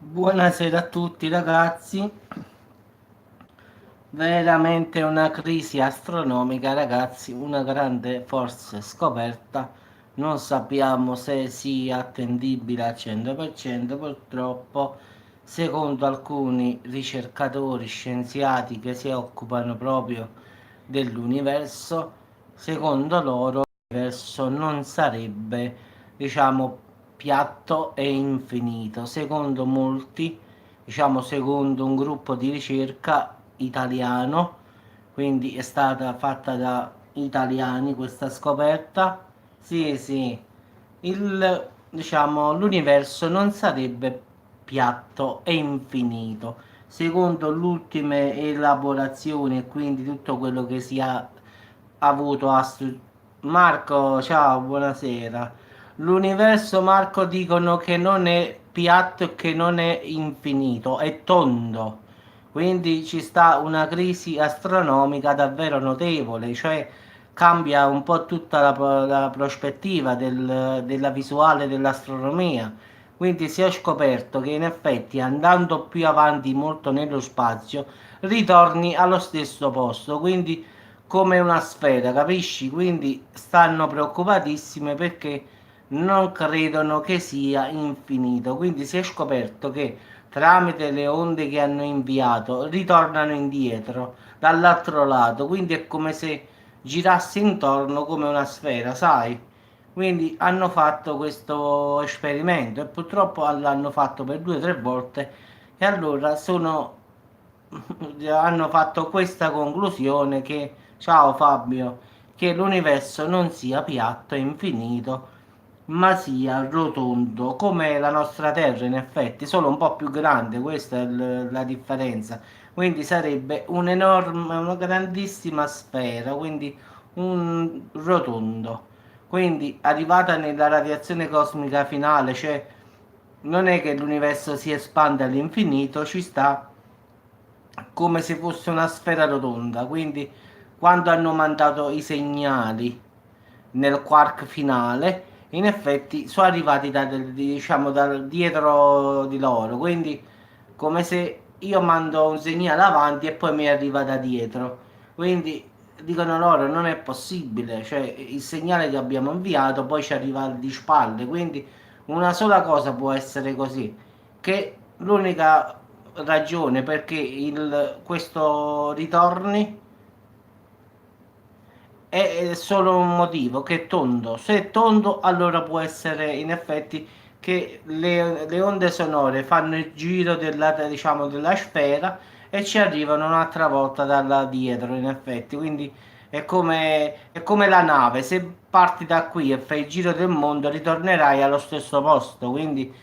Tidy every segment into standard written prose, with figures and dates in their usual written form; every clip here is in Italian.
Buonasera a tutti ragazzi, veramente una crisi astronomica ragazzi, una grande forse scoperta, non sappiamo se sia attendibile al 100%, purtroppo secondo alcuni ricercatori scienziati che si occupano proprio dell'universo, secondo loro l'universo non sarebbe, diciamo, piatto e infinito, secondo molti, diciamo secondo un gruppo di ricerca italiano, quindi è stata fatta da italiani questa scoperta. Sì, sì, l'universo non sarebbe piatto e infinito. Secondo le ultime elaborazioni e quindi tutto quello che si è avuto a Marco, ciao, buonasera. L'universo, Marco, dicono che non è piatto e che non è infinito, è tondo. Quindi ci sta una crisi astronomica davvero notevole, cioè cambia un po' tutta la prospettiva della visuale dell'astronomia. Quindi si è scoperto che in effetti andando più avanti molto nello spazio ritorni allo stesso posto, quindi come una sfera, capisci? Quindi stanno preoccupatissime perché non credono che sia infinito. Quindi si è scoperto che tramite le onde che hanno inviato ritornano indietro dall'altro lato, quindi è come se girasse intorno come una sfera, sai? Quindi hanno fatto questo esperimento e purtroppo l'hanno fatto per 2 o 3 volte e allora hanno fatto questa conclusione che, ciao Fabio, che l'universo non sia piatto e infinito, ma sia rotondo, come la nostra Terra in effetti, solo un po' più grande, questa è la differenza. Quindi sarebbe un'enorme, una grandissima sfera, quindi un rotondo. Quindi arrivata nella radiazione cosmica finale, cioè non è che l'universo si espande all'infinito, ci sta come se fosse una sfera rotonda. Quindi quando hanno mandato i segnali nel quark finale, in effetti sono arrivati diciamo, da dietro di loro. Quindi come se io mando un segnale avanti e poi mi arriva da dietro. Quindi dicono loro non è possibile, cioè il segnale che abbiamo inviato poi ci arriva di spalle. Quindi una sola cosa può essere così, che l'unica ragione perché questo ritorni è solo un motivo, che è tondo. Se è tondo, allora può essere in effetti che le onde sonore fanno il giro diciamo, della sfera e ci arrivano un'altra volta da dietro, in effetti. Quindi è come la nave, se parti da qui e fai il giro del mondo, ritornerai allo stesso posto. Quindi,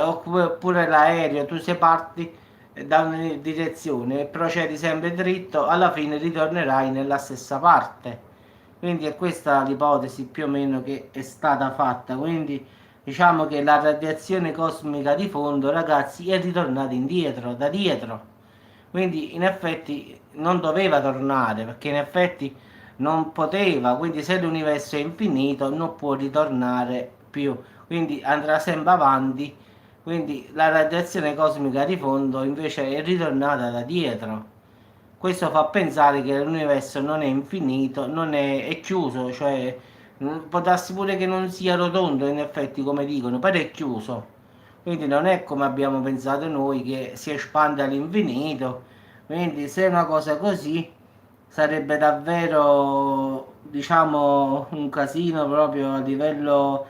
oppure l'aereo, tu se parti da una direzione e procedi sempre dritto, alla fine ritornerai nella stessa parte. Quindi è questa l'ipotesi più o meno che è stata fatta. Quindi diciamo che la radiazione cosmica di fondo, ragazzi, è ritornata indietro, da dietro. Quindi in effetti non doveva tornare, perché in effetti non poteva. Quindi se l'universo è infinito non può ritornare più. Quindi andrà sempre avanti. Quindi la radiazione cosmica di fondo invece è ritornata da dietro. Questo fa pensare che l'universo non è infinito, è chiuso, cioè può darsi pure che non sia rotondo in effetti come dicono, però è chiuso. Quindi non è come abbiamo pensato noi che si espande all'infinito. Quindi se è una cosa così sarebbe davvero, diciamo, un casino proprio a livello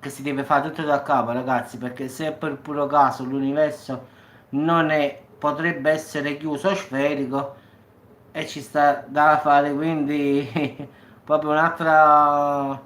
che si deve fare tutto da capo, ragazzi, perché se per puro caso l'universo non è, potrebbe essere chiuso sferico e ci sta da fare quindi proprio un'altra.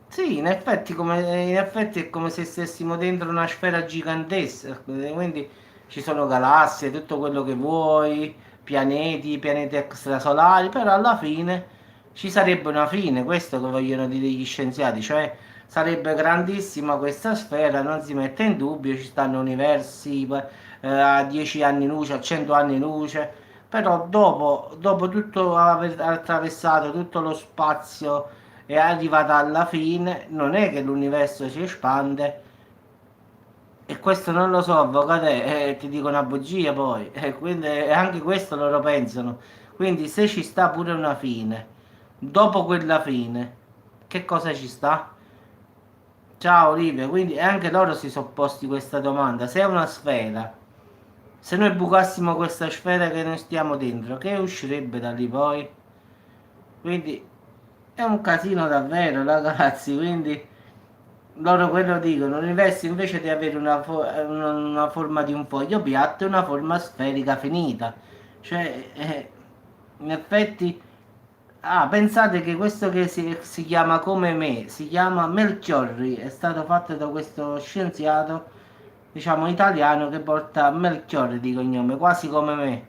Sì, in effetti è come se stessimo dentro una sfera gigantesca, quindi ci sono galassie, tutto quello che vuoi, pianeti extrasolari, però alla fine ci sarebbe una fine, questo che vogliono dire gli scienziati, cioè sarebbe grandissima questa sfera, non si mette in dubbio, ci stanno universi a 10 anni luce, a 100 anni luce, però dopo tutto aver attraversato tutto lo spazio è arrivata alla fine, non è che l'universo si espande E questo non lo so, avvocato, ti dico una bugia poi, quindi anche questo loro pensano. Quindi se ci sta pure una fine, dopo quella fine, che cosa ci sta? Ciao Olivia, quindi anche loro si sono posti questa domanda. Se è una sfera, se noi bucassimo questa sfera che noi stiamo dentro, che uscirebbe da lì poi? Quindi è un casino davvero, ragazzi. Quindi loro quello dicono: l'universo invece di avere una forma di un foglio piatto è una forma sferica finita. Cioè, in effetti, pensate che questo che si chiama come me, si chiama Melchiorri, è stato fatto da questo scienziato, diciamo italiano, che porta Melchiorri di cognome, quasi come me.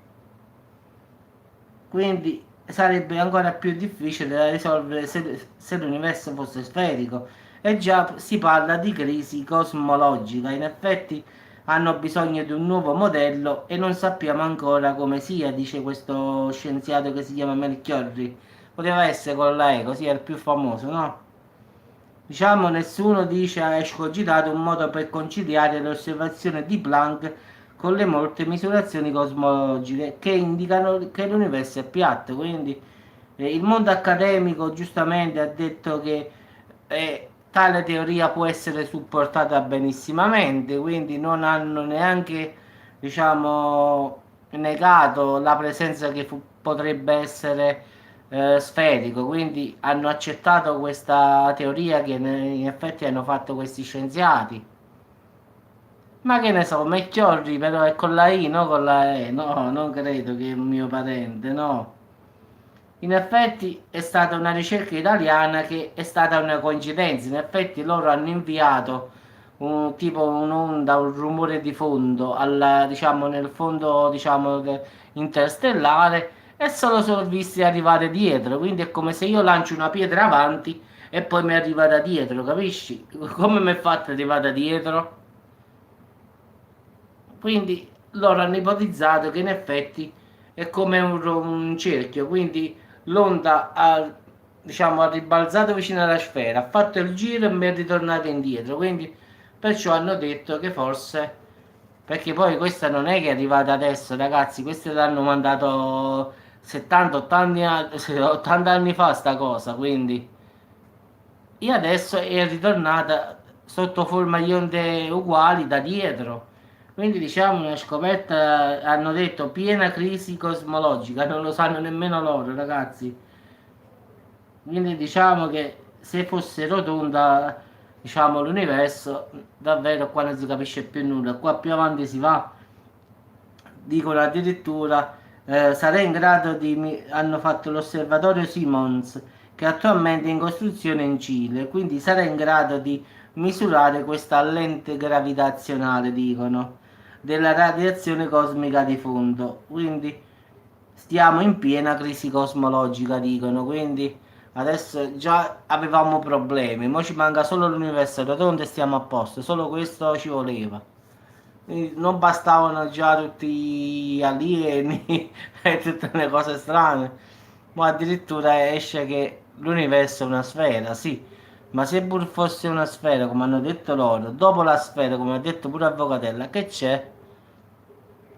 Quindi sarebbe ancora più difficile da risolvere se l'universo fosse sferico. E già si parla di crisi cosmologica. In effetti hanno bisogno di un nuovo modello e non sappiamo ancora come sia, dice questo scienziato che si chiama Melchiorri. Poteva essere con la E, così è il più famoso, no? Diciamo, nessuno dice ha escogitato un modo per conciliare le osservazioni di Planck con le molte misurazioni cosmologiche che indicano che l'universo è piatto. Quindi il mondo accademico giustamente ha detto che tale teoria può essere supportata benissimamente, quindi non hanno neanche, diciamo, negato la presenza che potrebbe essere sferico, quindi hanno accettato questa teoria che in effetti hanno fatto questi scienziati. Ma che ne so, Melchiorri però è con la I, no con la E, no, non credo che è un mio parente, no. In effetti è stata una ricerca italiana che è stata una coincidenza, in effetti loro hanno inviato un tipo un'onda, un rumore di fondo diciamo, nel fondo diciamo, interstellare e se lo sono visti arrivare dietro, quindi è come se io lancio una pietra avanti e poi mi arriva da dietro, capisci? Come mi è fatta arrivare da dietro? Quindi loro hanno ipotizzato che in effetti è come un cerchio, quindi l'onda ha, diciamo, ha ribalzato vicino alla sfera, ha fatto il giro e mi è ritornata indietro, quindi perciò hanno detto che forse, perché poi questa non è che è arrivata adesso, ragazzi, queste l'hanno mandato 80 anni fa sta cosa, quindi e adesso è ritornata sotto forma di onde uguali da dietro. Quindi diciamo una scoperta, hanno detto piena crisi cosmologica, non lo sanno nemmeno loro, ragazzi. Quindi diciamo che se fosse rotonda, diciamo l'universo, davvero qua non si capisce più nulla. Qua più avanti si va, dicono addirittura sarà in grado hanno fatto l'osservatorio Simons che attualmente è in costruzione in Cile, quindi sarà in grado di misurare questa lente gravitazionale, dicono, della radiazione cosmica di fondo. Quindi stiamo in piena crisi cosmologica, dicono, quindi adesso già avevamo problemi, ora ci manca solo l'universo rotondo e stiamo a posto, solo questo ci voleva. Quindi non bastavano già tutti gli alieni e tutte le cose strane, ma addirittura esce che l'universo è una sfera, sì, ma se pur fosse una sfera, come hanno detto loro, dopo la sfera, come ha detto pure Avvocatella, che c'è?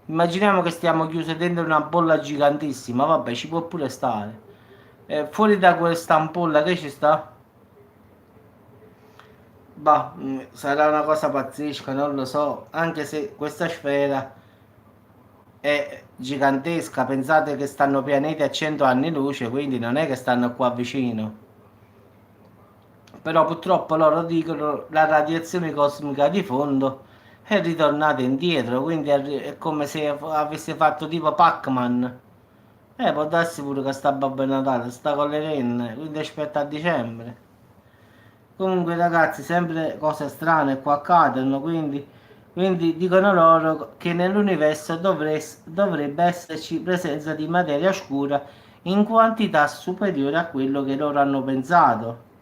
Immaginiamo che stiamo chiusi dentro una bolla gigantissima, vabbè, ci può pure stare. Fuori da questa ampolla che ci sta? Bah, sarà una cosa pazzesca, non lo so, anche se questa sfera è gigantesca, pensate che stanno pianeti a 100 anni luce, quindi non è che stanno qua vicino. Però purtroppo loro dicono la radiazione cosmica di fondo è ritornata indietro, quindi è come se avesse fatto tipo Pac-Man. Può darsi pure che sta Babbo Natale, sta con le renne, quindi aspetta a dicembre. Comunque ragazzi, sempre cose strane qua accadono, quindi dicono loro che nell'universo dovrebbe esserci presenza di materia oscura in quantità superiore a quello che loro hanno pensato.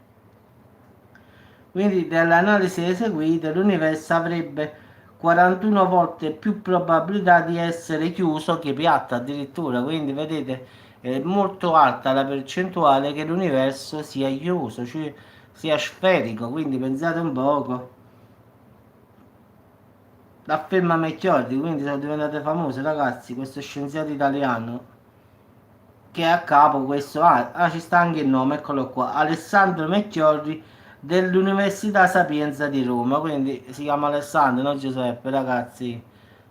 Quindi dall'analisi eseguite l'universo avrebbe 41 volte più probabilità di essere chiuso che piatto addirittura, quindi vedete è molto alta la percentuale che l'universo sia chiuso, cioè sia sferico, quindi pensate un poco. L'afferma Mechiordi, quindi sono diventate famose, ragazzi, questo scienziato italiano che è a capo questo, ci sta anche il nome, eccolo qua, Alessandro Mechiorri dell'Università Sapienza di Roma, quindi si chiama Alessandro, non Giuseppe, ragazzi.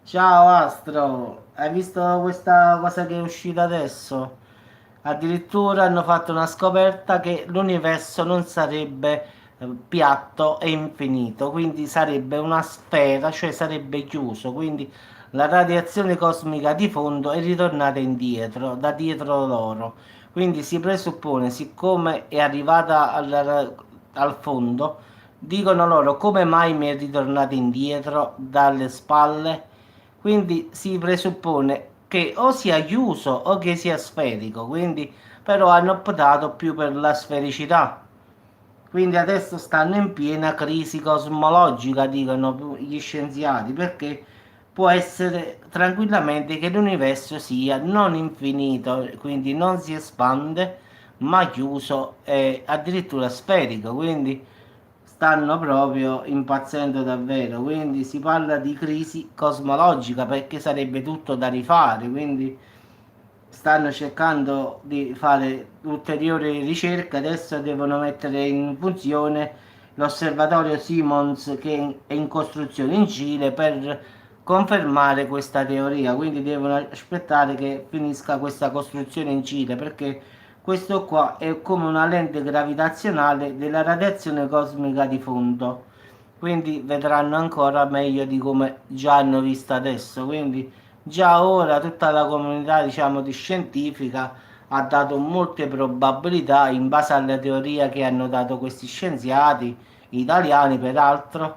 Ciao Astro, hai visto questa cosa che è uscita adesso? Addirittura hanno fatto una scoperta che l'universo non sarebbe piatto e infinito, quindi sarebbe una sfera, cioè sarebbe chiuso, quindi la radiazione cosmica di fondo è ritornata indietro, da dietro loro. Quindi si presuppone, siccome è arrivata al fondo, dicono loro come mai mi è ritornata indietro dalle spalle. Quindi si presuppone che o sia chiuso o che sia sferico. Quindi però hanno optato più per la sfericità. Quindi adesso stanno in piena crisi cosmologica, dicono gli scienziati, perché può essere tranquillamente che l'universo sia non infinito, quindi non si espande, ma chiuso e addirittura sferico. Quindi stanno proprio impazzendo davvero. Quindi si parla di crisi cosmologica perché sarebbe tutto da rifare. Quindi stanno cercando di fare ulteriori ricerche, adesso devono mettere in funzione l'osservatorio Simons che è in costruzione in Cile per confermare questa teoria, quindi devono aspettare che finisca questa costruzione in Cile perché questo qua è come una lente gravitazionale della radiazione cosmica di fondo, quindi vedranno ancora meglio di come già hanno visto adesso, quindi già ora tutta la comunità, diciamo, di scientifica ha dato molte probabilità in base alla teoria che hanno dato questi scienziati italiani, peraltro,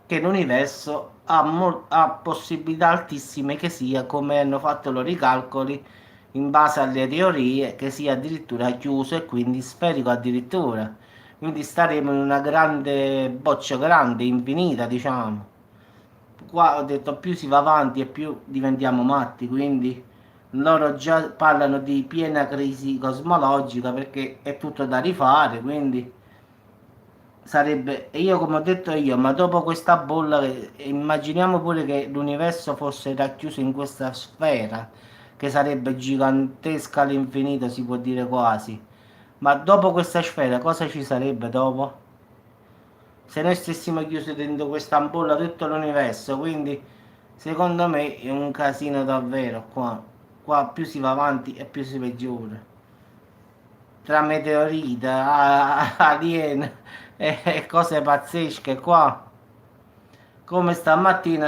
che l'universo ha possibilità altissime che sia, come hanno fatto loro i calcoli, in base alle teorie, che sia addirittura chiuso e quindi sferico addirittura. Quindi staremo in una grande boccia grande, infinita, diciamo. Qua ho detto più si va avanti e più diventiamo matti, quindi loro già parlano di piena crisi cosmologica perché è tutto da rifare, quindi sarebbe, e io come ho detto io, ma dopo questa bolla, immaginiamo pure che l'universo fosse racchiuso in questa sfera, che sarebbe gigantesca all'infinito, si può dire quasi. Ma dopo questa sfera cosa ci sarebbe dopo? Se noi stessimo chiusi dentro questa ampolla tutto l'universo, quindi secondo me è un casino davvero qua. Qua più si va avanti e più si peggiora. Tra meteorite, alieni e cose pazzesche qua. Come stamattina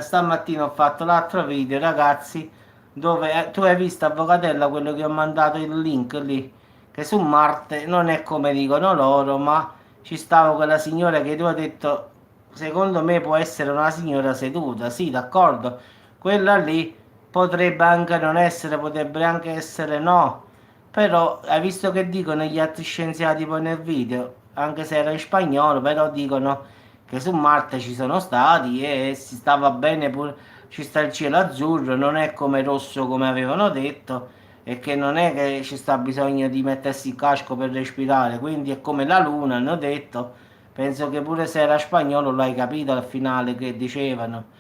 ho fatto l'altro video, ragazzi, dove tu hai visto, Avvocatella, quello che ho mandato il link lì, che su Marte non è come dicono loro, ma ci stava quella signora che tu hai detto, secondo me può essere una signora seduta, sì, d'accordo, quella lì potrebbe anche non essere, potrebbe anche essere no, però hai visto che dicono gli altri scienziati poi nel video, anche se era in spagnolo, però dicono che su Marte ci sono stati e si stava bene pure, ci sta il cielo azzurro, non è come rosso come avevano detto e che non è che ci sta bisogno di mettersi il casco per respirare, quindi è come la luna, hanno detto, penso che pure se era spagnolo l'hai capito al finale che dicevano.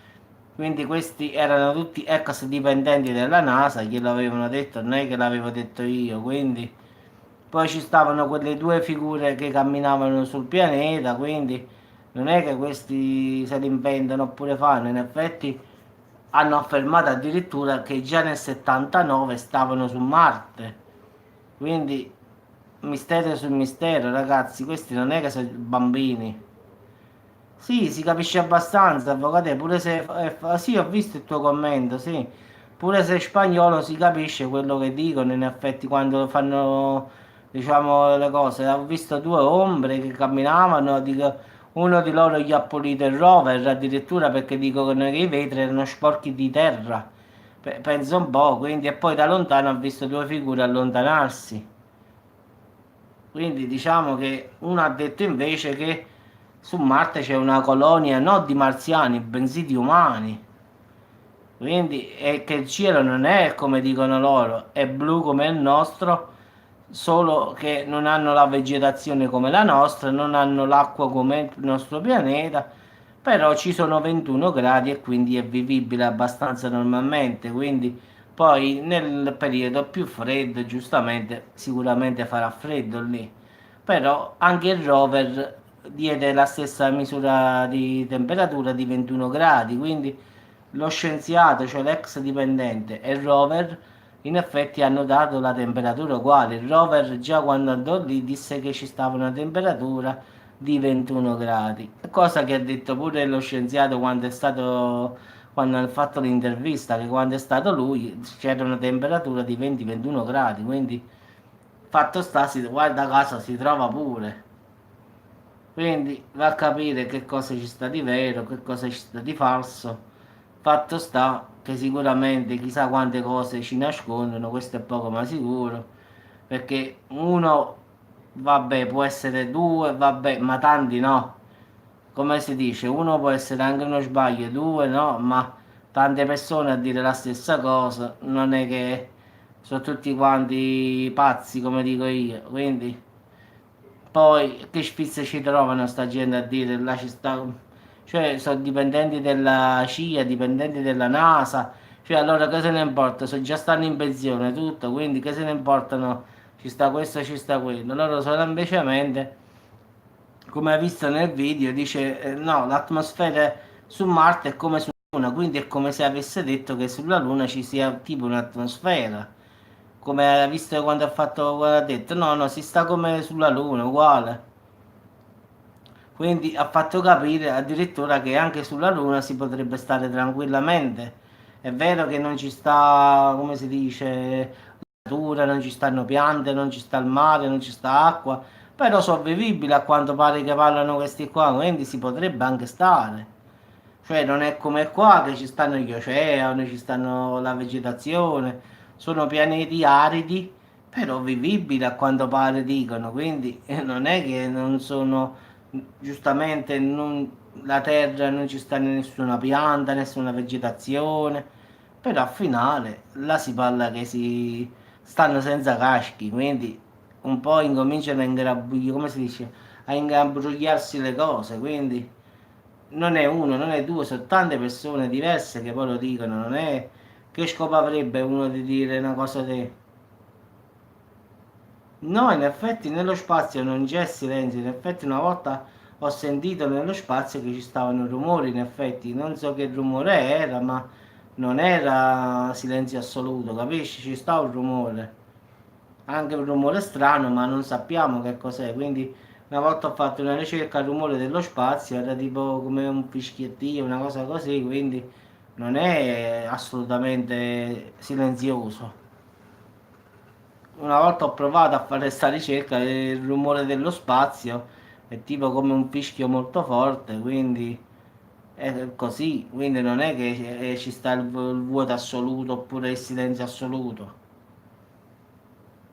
Quindi questi erano tutti ex dipendenti della NASA, glielo avevano detto, non è che l'avevo detto io, quindi poi ci stavano quelle due figure che camminavano sul pianeta, quindi non è che questi se li inventano oppure fanno, in effetti hanno affermato addirittura che già nel 79 stavano su Marte. Quindi mistero sul mistero, ragazzi, questi non è che sono bambini. Sì, si capisce abbastanza, avvocato, pure se sì, ho visto il tuo commento, sì. Pure se è spagnolo si capisce quello che dicono, in effetti, quando fanno, diciamo, le cose. Ho visto due ombre che camminavano, uno di loro gli ha pulito il rover, addirittura perché dicono che i vetri erano sporchi di terra. Penso un po', quindi, e poi da lontano ho visto due figure allontanarsi. Quindi diciamo che uno ha detto invece che su Marte c'è una colonia non di marziani, bensì di umani. Quindi è che il cielo non è come dicono loro, è blu come il nostro, solo che non hanno la vegetazione come la nostra, non hanno l'acqua come il nostro pianeta, però ci sono 21 gradi e quindi è vivibile abbastanza normalmente, quindi poi nel periodo più freddo, giustamente, sicuramente farà freddo lì, però anche il rover diede la stessa misura di temperatura di 21 gradi, quindi lo scienziato, cioè l'ex dipendente e il rover in effetti hanno dato la temperatura uguale. Il rover già quando andò lì disse che ci stava una temperatura di 21 gradi, cosa che ha detto pure lo scienziato quando è stato, quando ha fatto l'intervista, che quando è stato lui c'era una temperatura di 20-21 gradi, quindi fatto sta, si guarda caso si trova pure. Quindi va a capire che cosa ci sta di vero, che cosa ci sta di falso. Fatto sta che sicuramente chissà quante cose ci nascondono, questo è poco ma sicuro, perché uno, vabbè, può essere due, vabbè, ma tanti no. Come si dice, uno può essere anche uno sbaglio, due no, ma tante persone a dire la stessa cosa, non è che sono tutti quanti pazzi, come dico io, quindi poi che spizze ci trovano sta gente a dire là ci sta, cioè sono dipendenti della CIA, dipendenti della NASA, cioè allora che se ne importa, se già stanno in pensione tutto, quindi che se ne importano, ci sta questo, ci sta quello, loro sono semplicemente, come hai visto nel video, dice no, l'atmosfera su Marte è come sulla Luna, quindi è come se avesse detto che sulla Luna ci sia tipo un'atmosfera. Come hai visto quando ha fatto, quando ha detto no, no, si sta come sulla Luna, uguale. Quindi ha fatto capire addirittura che anche sulla Luna si potrebbe stare tranquillamente. È vero che non ci sta, come si dice, natura, non ci stanno piante, non ci sta il mare, non ci sta acqua, però sono vivibili a quanto pare che parlano questi qua, quindi si potrebbe anche stare. Cioè non è come qua che ci stanno gli oceani, ci stanno la vegetazione, sono pianeti aridi, però vivibili a quanto pare dicono, quindi non è che non sono, giustamente la Terra non ci sta nessuna pianta, nessuna vegetazione, però al finale là si parla che si stanno senza caschi, quindi un po' incominciano a ingrabbiare, come si dice, a ingabrugliarsi le cose, quindi non è uno, non è due, sono tante persone diverse che poi lo dicono, non è che scopo avrebbe uno di dire una cosa di... No, in effetti nello spazio non c'è silenzio, in effetti una volta ho sentito nello spazio che ci stavano rumori, in effetti non so che rumore era, ma non era silenzio assoluto, capisci? Ci sta un rumore, anche un rumore strano, ma non sappiamo che cos'è, quindi una volta ho fatto una ricerca al rumore dello spazio, era tipo come un fischiettio, una cosa così, quindi non è assolutamente silenzioso. Una volta ho provato a fare questa ricerca e il rumore dello spazio è tipo come un fischio molto forte, quindi è così, quindi non è che ci sta il vuoto assoluto oppure il silenzio assoluto.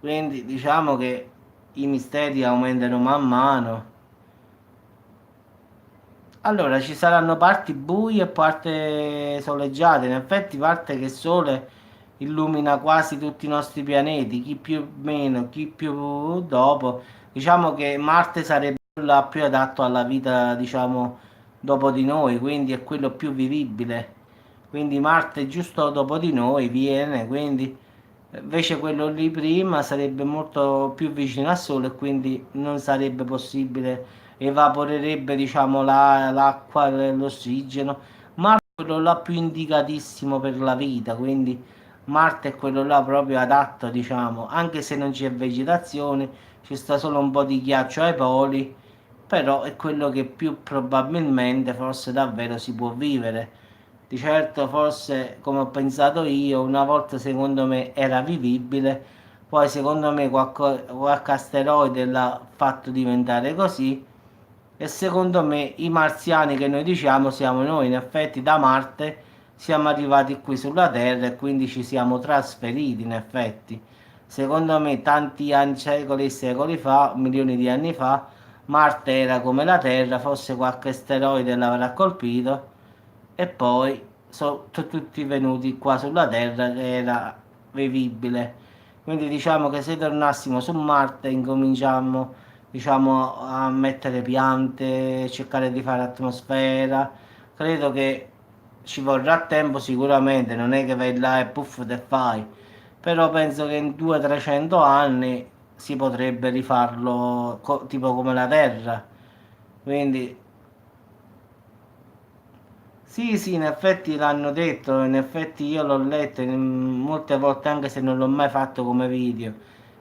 Quindi diciamo che i misteri aumentano man mano. Allora, ci saranno parti buie e parti soleggiate. In effetti, parte che il Sole illumina quasi tutti i nostri pianeti, chi più o meno, chi più dopo. Diciamo che Marte sarebbe quello più adatto alla vita, diciamo, dopo di noi, quindi è quello più vivibile. Quindi Marte giusto dopo di noi viene, quindi invece quello lì prima sarebbe molto più vicino al Sole e quindi non sarebbe possibile, evaporerebbe diciamo l'acqua, l'ossigeno. Marte è quello là più indicatissimo per la vita, quindi Marte è quello là proprio adatto, diciamo, anche se non c'è vegetazione, ci sta solo un po' di ghiaccio ai poli, però è quello che più probabilmente forse davvero si può vivere. Di certo, forse come ho pensato io, una volta secondo me era vivibile, poi secondo me qualche asteroide l'ha fatto diventare così e secondo me i marziani che noi diciamo siamo noi, in effetti da Marte siamo arrivati qui sulla Terra e quindi ci siamo trasferiti in effetti. Secondo me tanti anni, secoli e secoli fa, milioni di anni fa, Marte era come la Terra, forse qualche asteroide l'avrà colpito e poi sono tutti venuti qua sulla Terra che era vivibile. Quindi diciamo che se tornassimo su Marte incominciamo diciamo, a mettere piante, cercare di fare atmosfera, credo che ci vorrà tempo sicuramente, non è che vai là e puff te fai, però penso che in 200-300 anni si potrebbe rifarlo tipo come la Terra. Quindi sì, sì, in effetti l'hanno detto, in effetti io l'ho letto molte volte anche se non l'ho mai fatto come video.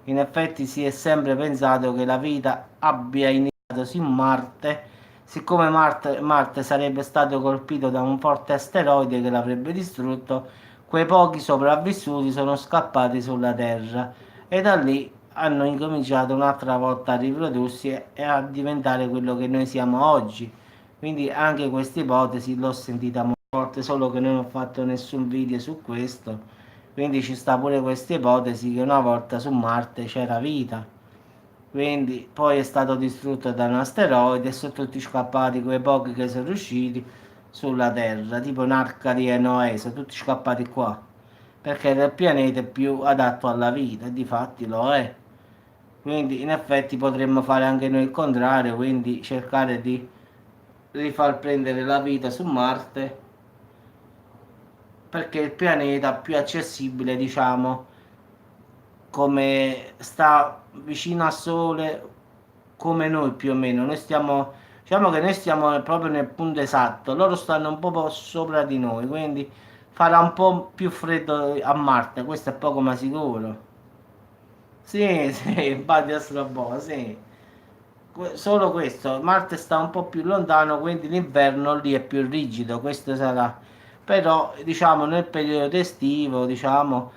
In effetti si è sempre pensato che la vita abbia iniziato su Marte, siccome Marte sarebbe stato colpito da un forte asteroide che l'avrebbe distrutto, quei pochi sopravvissuti sono scappati sulla Terra e da lì hanno incominciato un'altra volta a riprodursi e a diventare quello che noi siamo oggi. Quindi anche questa ipotesi l'ho sentita molte volte, solo che non ho fatto nessun video su questo. Quindi ci sta pure questa ipotesi che una volta su Marte c'era vita. Quindi poi è stato distrutto da un asteroide e sono tutti scappati quei pochi che sono riusciti sulla Terra, tipo un'arca di Noè, sono tutti scappati qua. Perché era il pianeta più adatto alla vita, e difatti lo è. Quindi in effetti potremmo fare anche noi il contrario, quindi cercare di rifar prendere la vita su Marte perché è il pianeta più accessibile, diciamo, come sta vicino al Sole, come noi più o meno. Noi stiamo, diciamo che noi stiamo proprio nel punto esatto, loro stanno un po' sopra di noi, quindi farà un po' più freddo a Marte, questo è poco ma sicuro. Sì, sì, infatti Astrobo, sì. Solo questo, Marte sta un po' più lontano, quindi l'inverno lì è più rigido, questo sarà. Però, diciamo, nel periodo estivo, diciamo,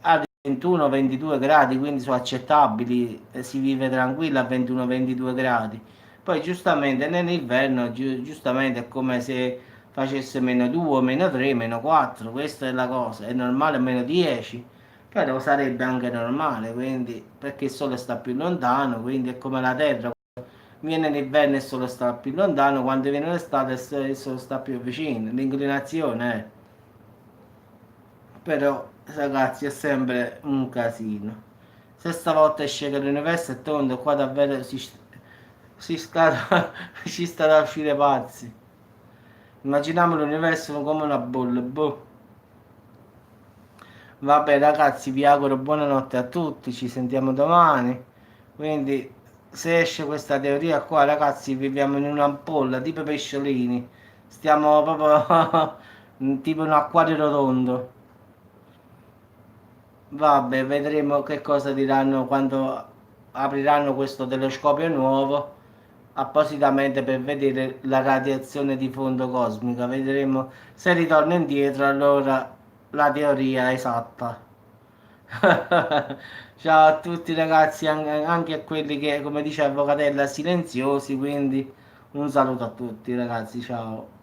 a 21-22 gradi, quindi sono accettabili, si vive tranquillo a 21-22 gradi. Poi, giustamente, nell'inverno, giustamente è come se facesse meno 2, meno 3, meno 4, questa è la cosa, è normale meno 10. Però sarebbe anche normale, quindi perché il Sole sta più lontano, quindi è come la Terra, viene l'inverno e il Sole sta più lontano, quando viene l'estate il Sole sta più vicino, l'inclinazione è. Però ragazzi è sempre un casino. Se stavolta esce che l'universo è tondo, qua davvero si sta, ci sta da uscire pazzi. Immaginiamo l'universo come una bolla, boh. Vabbè ragazzi, vi auguro buonanotte a tutti, ci sentiamo domani. Quindi se esce questa teoria qua, ragazzi, viviamo in un'ampolla tipo pesciolini. Stiamo proprio tipo un acquario rotondo. Vabbè, vedremo che cosa diranno quando apriranno questo telescopio nuovo appositamente per vedere la radiazione di fondo cosmica. Vedremo se ritorna indietro allora la teoria esatta. Ciao a tutti ragazzi, anche a quelli che, come dice Avvocatella, silenziosi, quindi un saluto a tutti ragazzi, ciao.